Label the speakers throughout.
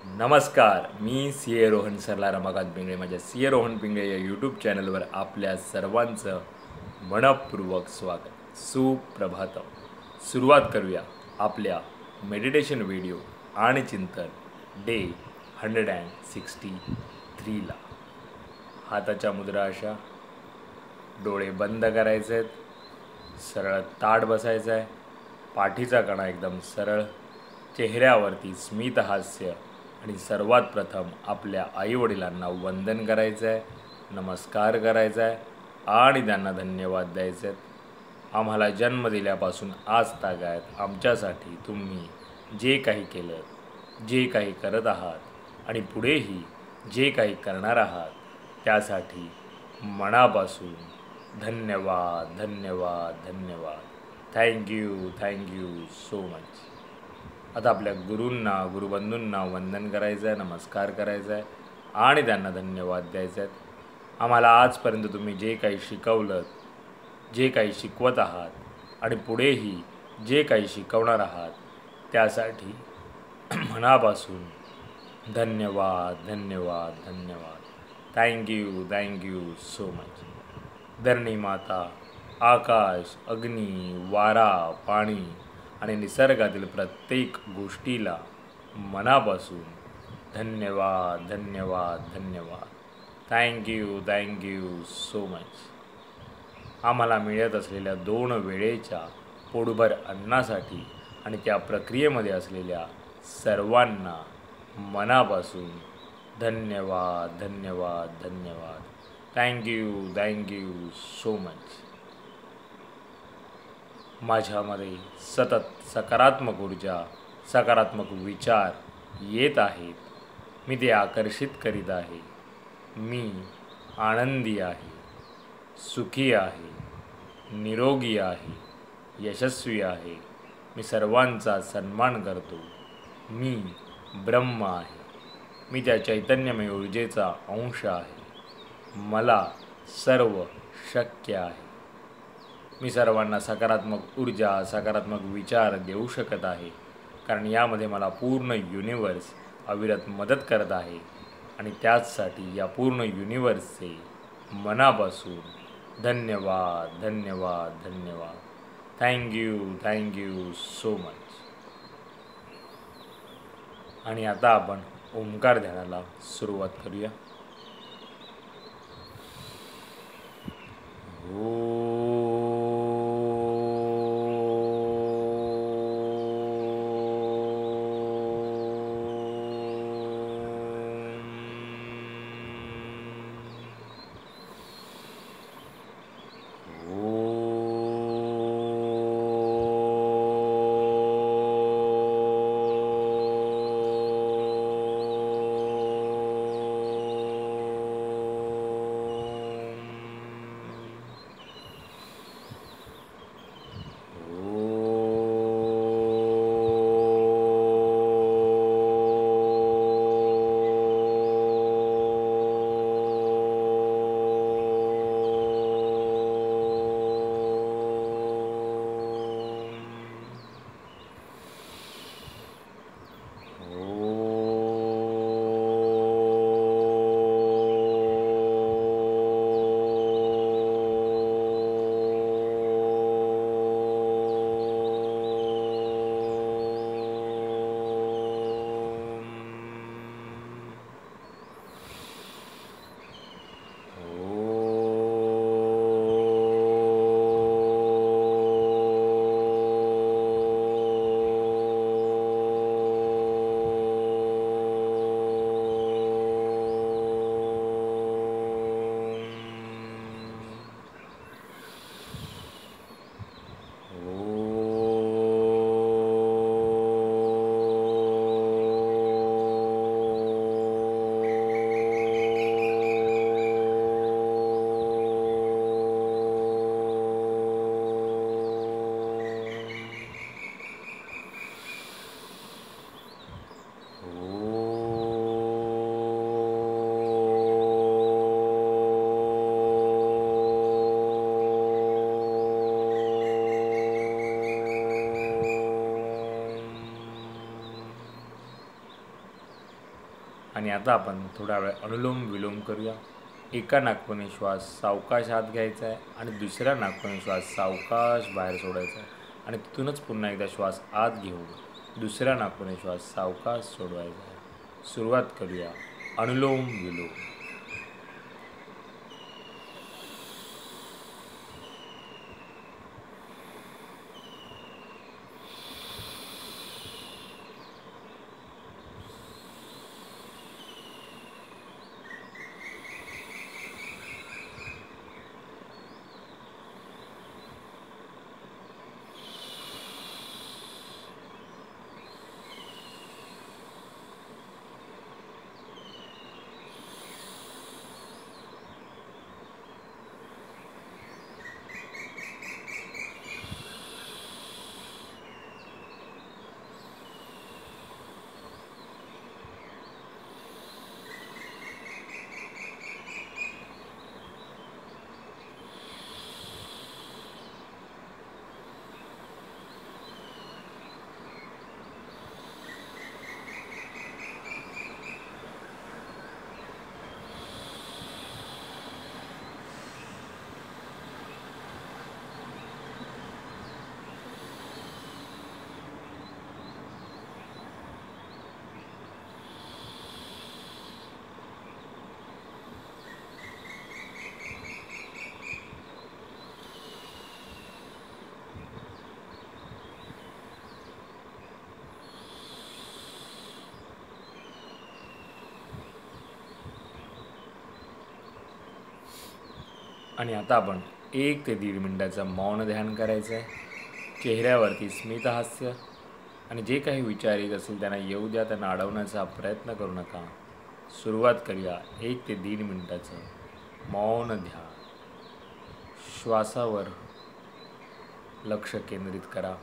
Speaker 1: नमस्कार, मी सी ए रोहन सरला रमाकांत पिंगळे. माझ्या सी ए रोहन पिंगळे या यूट्यूब चॅनलवर आपल्या सर्वांचं मनपूर्वक स्वागत. सुप्रभातम. सुरुवात करूया आपल्या मेडिटेशन व्हिडिओ आणि चिंतन डे 163ला. हाताच्या मुद्रा अशा, डोळे बंद करायचे आहेत, सरळ ताठ बसायचं आहे, पाठीचा कणा एकदम सरळ, चेहऱ्यावरती स्मित हास्य आणि सर्वात प्रथम आपल्या आईवडिलांना वंदन करायचं आहे, नमस्कार करायचा आहे आणि त्यांना धन्यवाद द्यायचे आहेत. आम्हाला जन्म दिल्यापासून आज तागायत आमच्यासाठी तुम्ही जे काही केलं, जे काही करत आहात आणि पुढेही जे काही करणार आहात त्यासाठी मनापासून धन्यवाद धन्यवाद धन्यवाद. Thank you so much. आता आपल्या गुरूंना गुरुबंधूंना वंदन करायचं आहे, नमस्कार करायचा आहे आणि त्यांना धन्यवाद द्यायचे आहेत. आम्हाला आजपर्यंत तुम्ही जे काही शिकवलं, जे काही शिकवत आहात आणि पुढेही जे काही शिकवणार आहात त्यासाठी मनापासून धन्यवाद धन्यवाद धन्यवाद. Thank you so much. धरणी माता, आकाश, अग्नी, वारा, पाणी आणि निसर्गातील प्रत्येक गोष्टीला मनापासून धन्यवाद धन्यवाद धन्यवाद. Thank you so much. आम्हाला मिळत असलेल्या 2 वेळेच्या पोटभर अन्नासाठी आणि त्या प्रक्रियेमध्ये असलेल्या सर्वांना मनापासून धन्यवाद धन्यवाद धन्यवाद. Thank you so much. माझ्यामध्ये सतत सकारात्मक ऊर्जा, सकारात्मक विचार येत आहेत. मी ते आकर्षित करीत आहे. मी आनंदी आहे, सुखी आहे, निरोगी आहे, यशस्वी आहे. मी सर्वांचा सन्मान करतो. मी ब्रह्म आहे. मी त्या चैतन्यमय ऊर्जेचा अंश आहे. मला सर्व शक्य आहे. मी सर्वांना सकारात्मक ऊर्जा, सकारात्मक विचार देऊ शकत आहे, कारण यामध्ये मला पूर्ण युनिवर्स अविरत मदत करत आहे आणि त्याचसाठी या पूर्ण युनिवर्सचे मनापासून धन्यवाद धन्यवाद धन्यवाद. Thank you so much. आणि आता आपण ओंकार ध्यानाला सुरुवात करूया. आणि आता आपण थोडा वेळ अनुलोम विलोम करूया. एका नाकपुडीने श्वास सावकाश आत घ्यायचा आहे आणि दुसऱ्या नाकपुडीने श्वास सावकाश बाहेर सोडायचा आहे आणि तिथूनच पुन्हा एकदा श्वास आत घेऊन दुसऱ्या नाकपुडीने श्वास सावकाश सोडवायचा आहे. सुरुवात करूया. अनुलोम विलोम. आणि आता आपण 1 ते 1.5 मिनिटाचं मौन ध्यान करायचं आहे. चेहऱ्यावरती स्मित हास्य आणि जे काही विचार येत असेल त्यांना येऊ द्या, त्यांना अडवण्याचा प्रयत्न करू नका. सुरुवात करूया 1 ते 1.5 मिनिटाचं मौन ध्यान. श्वासावर लक्ष केंद्रित करा.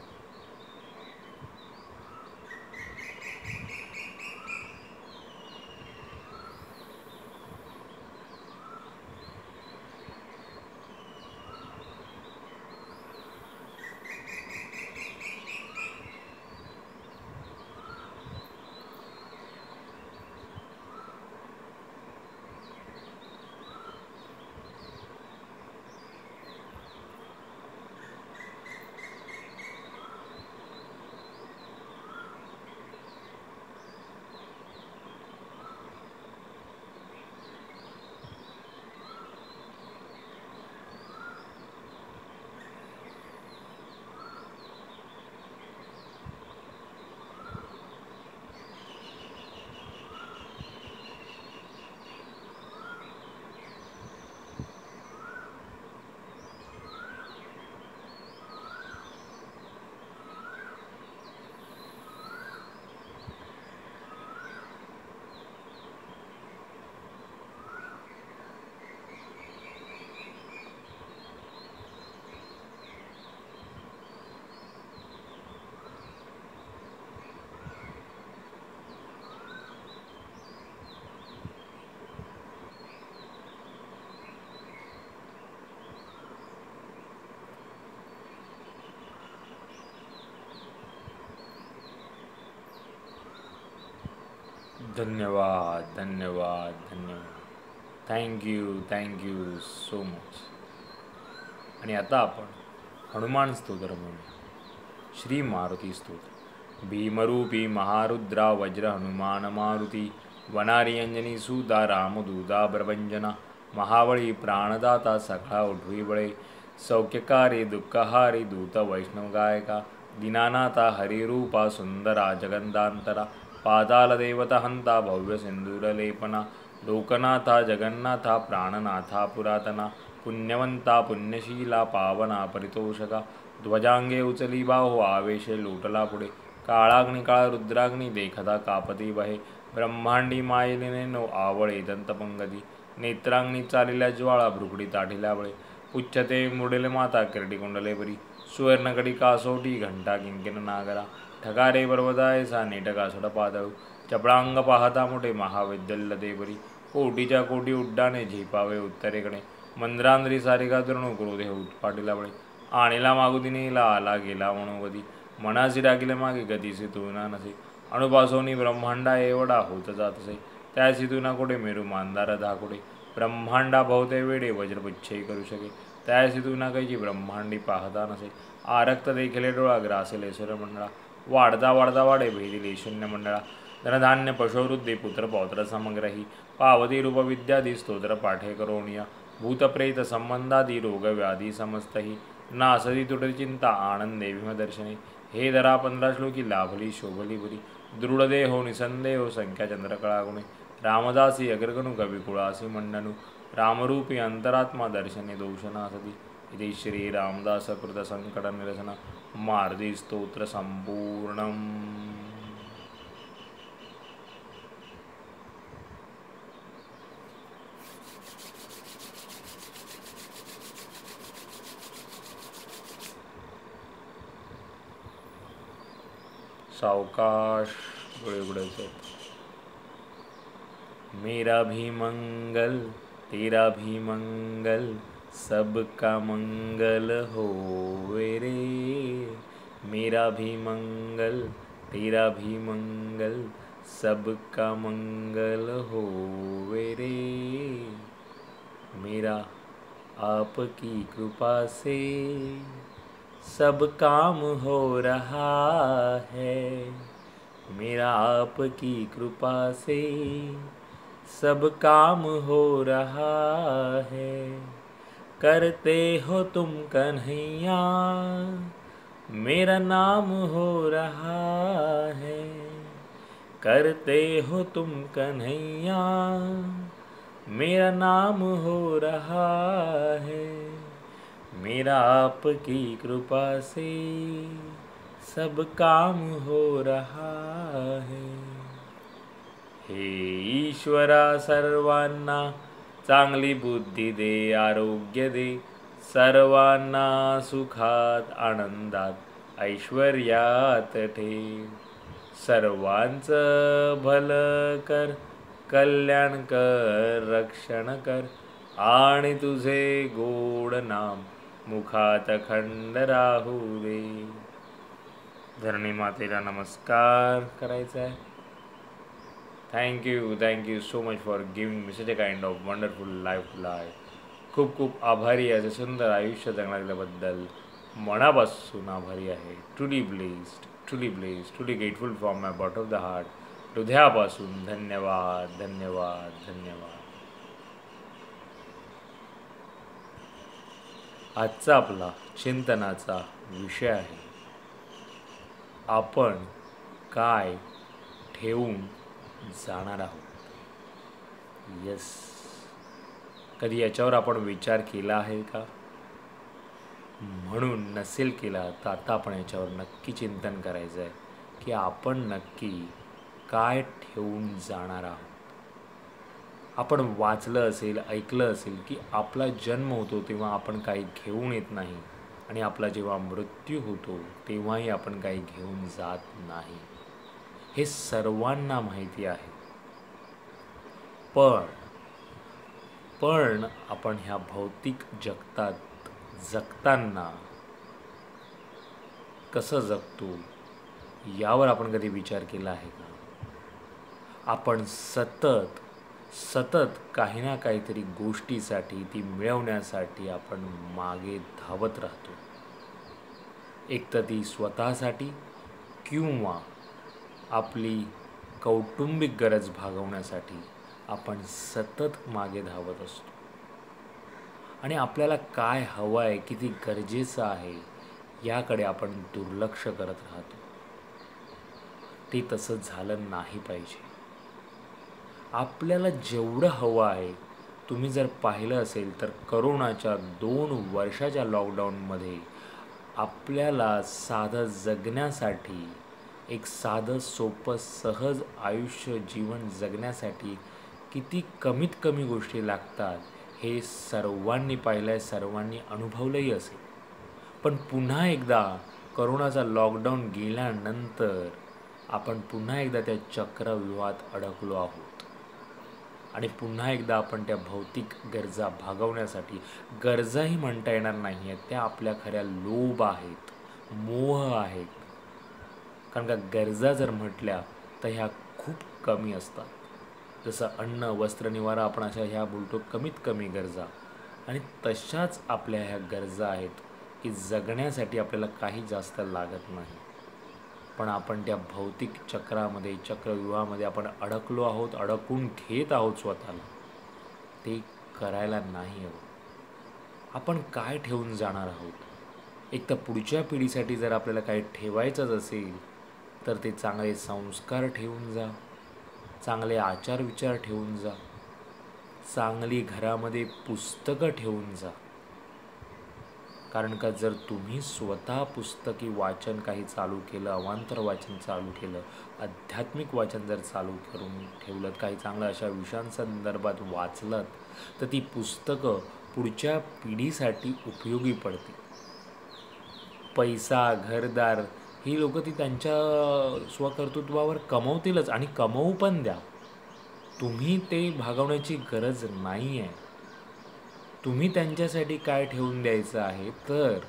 Speaker 1: धन्यवाद धन्यवाद धन्यवाद. Thank you so much. आणि आता आपण हनुमान स्तोत्र म्हणूया. श्री मारुती स्तोत्र. भीमरूपी महारुद्रा वज्र हनुमान मारुती वनारी अंजनी सुदा रामदूदा प्रभंजना महाबळी प्राणदाता सखा उठवी बळे सौख्यकारी दुःखहारी दूत वैष्णव गायका दीनानाथा हरिरूपा सुंदरा जगंदांतरा पाताल देवता हंता भव्य सिंदूरलेपना लोकनाथा जगन्नाथा प्राणनाथा पुरातना पुण्यवंता पुण्यशीला पावना परितोषका ध्वजांगे उचली बाहो आवेशे लोटला पुढे काळाग्नी काळ रुद्राग्नी देखता कापती बहे ब्रह्मांडी मायलिने नो आवळे दंतपंगती नेत्रांगणी चालिल्या ज्वाळा भ्रुकडी ताठिल्या बळे पुच्छते मुडेले माता किरटी कुंडले परी सुवर्णकडी कासोटी घंटा किंकिन नागरा ठगारे पर्वतायसा नेटका सडपादळू चपळांग पाहता मोठे महाविद्यल्य देवरी कोटीच्या कोटी उड्डाणे झेपावे उत्तरेकडे मंद्रांद्री सारिका तरुण क्रोधे उत्पाटीला बळे आणीला मागुदिनीला आला गेला मनोगती मनासी डाकिले मागे गतीसे तुलना नसे अणुपासोनी ब्रह्मांडा एवढा होत जातसे त्यासी तुना कोडे मेरू मांदार धाकोडे ब्रह्मांडा भोवते वेडे वज्रपुच्छे करू शके त्यासी तुना कैची ब्रह्मांडी पाहता नसे आरक्त देखिले डोळा ग्रासिले सूर्यमंडळा वाढता वाढता वाडे भेदिले शून्य मंडळा धनधान्य पशुवृद्धी पुत्र पौत्र समग्रही पावती रूप विद्यादी स्तोत्र पाठे करोणिया भूतप्रेत संबंधादी रोग व्याधी समस्तही नासदी तुटरी चिंता आनंदे भीमदर्शने हे धरा 15 श्लोकी लाभली शोभली बुरी दृढदेहो निसंदेहो संख्या चंद्रकळा गुणे रामदासी अग्रगणु कविकुळासी मंडनु रामरूपी अंतरात्मा दर्शने दोषनासती इति श्री रामदास कृत संकट निरसन मार्दी स्तोत्र संपूर्णम. सावकाश डोळे उघडायचे. मेरा भी मंगल तेरा भी मंगल सबका मंगल होवे रे. मेरा भी मंगल तेरा भी मंगल सबका मंगल होवे रे. मेरा आपकी कृपा से सब काम हो रहा है. मेरा आपकी कृपा से सब काम हो रहा है. करते हो तुम कन्हैया मेरा नाम हो रहा है. करते हो तुम कन्हैया मेरा नाम हो रहा है. मेरा आपकी कृपा से सब काम हो रहा है. हे ईश्वरा सर्वांना चांगली बुद्धी दे आरोग्य दे. सर्वांना सुखात आनंदात ऐश्वर्यात ठेव. सर्वांचं भलं कर कल्याण कर रक्षण कर आणि तुझे गोड नाम मुखात खंड राहू दे. धरणी मातेला नमस्कार करायचा आहे. Thank you so much for giving me such a kind of wonderful life. खूप खूप आभारी आहे. सुंदर आयुष्य जगण्याबद्दल दिल्याबद्दल मनापासून आभारी आहे. Truly blessed, truly grateful from my bottom of the heart. हृदयापासून धन्यवाद धन्यवाद धन्यवाद. आजचा आपला चिंतनाचा विषय आहे आपण काय ठेवून जाणार आहोत. यस, कधी याच्यावर आपण विचार केला आहे का? म्हणून नसेल केला तर आता आपण याच्यावर नक्की चिंतन करायचं आहे की आपण नक्की काय ठेवून जाणार आहोत. आपण वाचलं असेल, ऐकलं असेल की आपला जन्म होतो तेव्हा आपण काही घेऊन येत नाही आणि आपला जेव्हा मृत्यू होतो तेव्हाही आपण काही घेऊन जात नाही. हे सर्वांना माहिती आहे. पण आपण ह्या भौतिक जगतात जगताना कसं जगतो यावर आपण कधी विचार केला आहे का? आपण सतत काही ना काहीतरी गोष्टीसाठी ती मिळवण्यासाठी आपण मागे धावत राहतो. एक तर ती स्वतःसाठी किंवा आपली कौटुंबिक गरज भागवण्यासाठी आपण सतत मागे धावत असतो. आणि आपल्याला काय हवं आहे, किती गरजेचं आहे याकडे आपण दुर्लक्ष करत राहतो. ते तसं झालं नाही पाहिजे. आपल्याला जेवढं हवं आहे, तुम्ही जर पाहिलं असेल तर करोनाच्या 2 वर्षाच्या लॉकडाऊनमध्ये आपल्याला साधं जगण्यासाठी, एक साधं सोपं सहज आयुष्य जीवन जगण्यासाठी किती कमीत कमी गोष्टी लागतात हे सर्वांनी पाहिलं आहे, सर्वांनी अनुभवलंही असेल. पण पुन्हा एकदा करोनाचा लॉकडाऊन गेल्यानंतर आपण पुन्हा एकदा त्या चक्रव्यूहात अडकलो आहोत. आणि पुन्हा एकदा आपण त्या भौतिक गरजा भागवण्यासाठी, गरजाही म्हणता येणार नाही आहेत, त्या आपल्या खऱ्या लोभ आहेत, मोह आहेत. कारण का गरजा जर म्हटल्या तर ह्या खूप कमी असतात. जसं अन्न, वस्त्र, निवारा आपण अशा ह्या बोलतो कमीत कमी गरजा, आणि तशाच आपल्या ह्या गरजा आहेत की जगण्यासाठी आपल्याला काही जास्त लागत नाही. पण आपण त्या भौतिक चक्रामध्ये, चक्रव्यूहामध्ये आपण अडकलो आहोत, अडकून घेत आहोत स्वतःला. ते करायला नाही हवं. आपण काय ठेवून जाणार आहोत? एक तर पुढच्या पिढीसाठी जर आपल्याला काही ठेवायचंच असेल तर ते चांगले संस्कार ठेवून जा, चांगले आचार विचार ठेवून जा, चांगली घरामध्ये पुस्तकं ठेवून जा. कारण का जर तुम्ही स्वतः पुस्तकी वाचन काही चालू केलं, अवांतर वाचन चालू केलं, आध्यात्मिक वाचन जर चालू करून ठेवलं, काही चांगलं अशा विषयांसंदर्भात वाचलं, तर ती पुस्तकं पुढच्या पिढीसाठी उपयोगी पडतील. पैसा, घरदार ही लोकं ती त्यांच्या स्वकर्तृत्वावर कमवतीलच, आणि कमवू पण द्या. तुम्ही ते भागवण्याची गरज नाही आहे. तुम्ही त्यांच्यासाठी काय ठेवून द्यायचं आहे, तर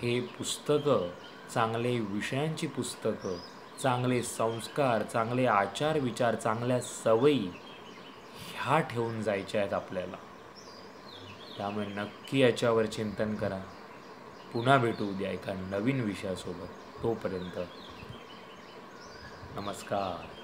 Speaker 1: हे पुस्तकं, चांगले विषयांची पुस्तकं, चांगले संस्कार, चांगले आचार विचार, चांगल्या सवयी ह्या ठेवून जायच्या आहेत आपल्याला. त्यामुळे नक्की याच्यावर चिंतन करा. पुन्हा भेटू उद्या एका नवीन विषयासोबत. तोपर्यंत नमस्कार.